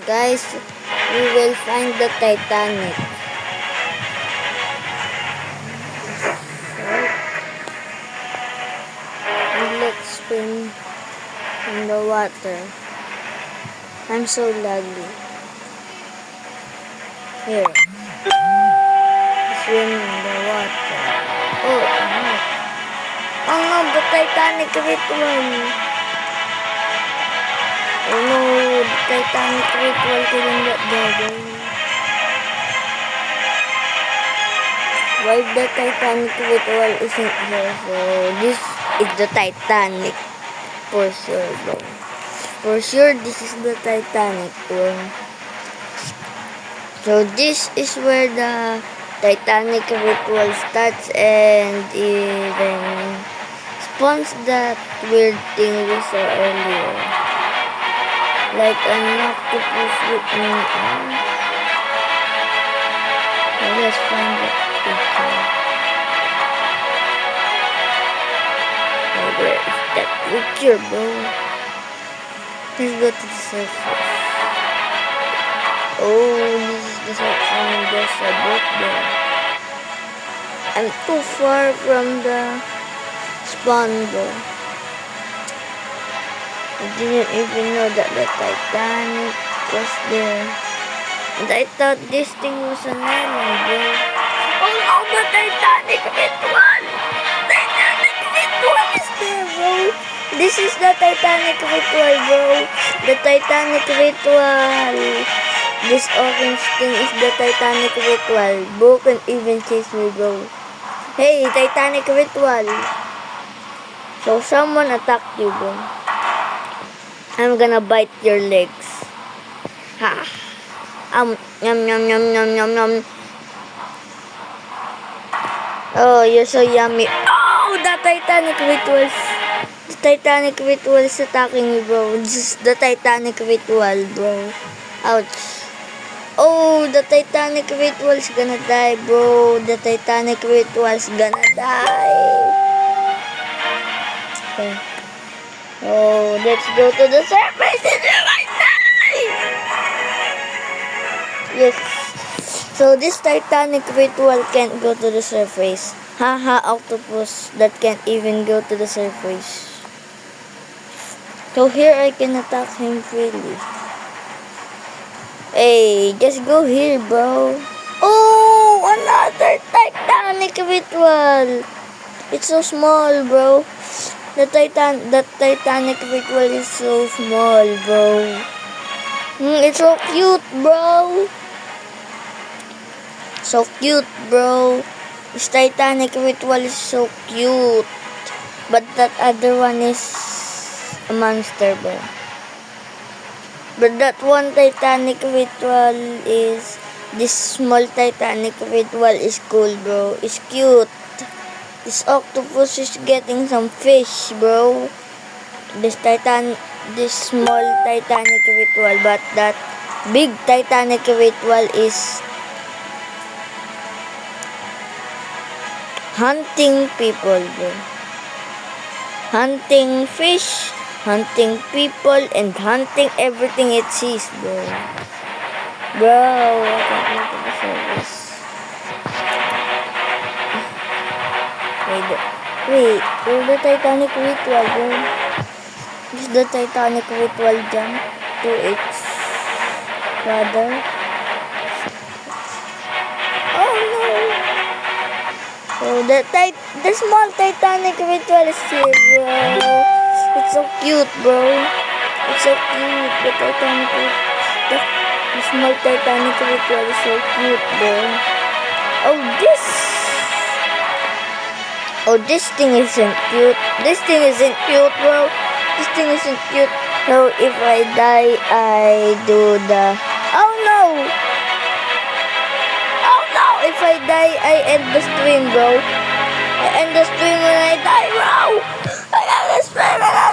Guys, we will find the Titanic. And let's swim in the water. I'm so laggy. Here. Swim in the water. Oh no. Oh no, the Titanic ritual. Oh no, the Titanic ritual couldn't get there. Why the Titanic ritual isn't here? So this is the Titanic. For sure, bro. For sure, this is the Titanic, bro. So this is where the Titanic ritual starts and even spawns that weird thing we saw earlier. Like an octopus with me arms. Let's find that picture. Where is that picture, bro? Let's go to the surface. Oh, this is the surface. There's a boat there. I'm too far from the spawn, bro. I didn't even know that the Titanic was there. And I thought this thing was an island, bro. Oh no, the Titanic ritual! Titanic ritual is there, bro. This is the Titanic ritual, bro. The Titanic ritual. This orange thing is the Titanic ritual. Bro can even chase me, bro. Hey, Titanic ritual. So someone attacked you, bro. I'm gonna bite your legs. Ha. Yum, yum, yum, yum, yum, yum. Oh, you're so yummy. Oh, the Titanic rituals. The Titanic ritual is attacking me, bro. This is the Titanic ritual, bro. Ouch. Oh, the Titanic ritual is gonna die, bro. The Titanic ritual is gonna die. Okay. Oh, let's go to the surface and you might die! Yes. So this Titanic ritual can't go to the surface. Haha, octopus that can't even go to the surface. So here I can attack him freely. Hey, just go here, bro. Oh, another Titanic ritual. It's so small, bro. The Titanic ritual is so small, bro. It's so cute, bro. So cute, bro. This Titanic ritual is so cute. But that other one is a monster, bro. But that one Titanic ritual is... This small Titanic ritual is cool, bro. It's cute. This octopus is getting some fish, bro. This small Titanic ritual, but that big Titanic ritual is hunting people, bro. Hunting fish, hunting people, and hunting everything it sees, bro. Bro, I can't go to the service. Wait, where's the Titanic ritual, bro? Is the Titanic ritual jump to its brother? Oh no! Oh, the small Titanic ritual is here, bro. It's so cute, bro. It's so cute. The small Titanic ritual is so cute, bro. Oh, this thing isn't cute. This thing isn't cute, bro. This thing isn't cute. So, if I die, I do the... Oh, no! Oh, no! If I die, I end the stream, bro. I end the stream when I die, bro! I end the stream when I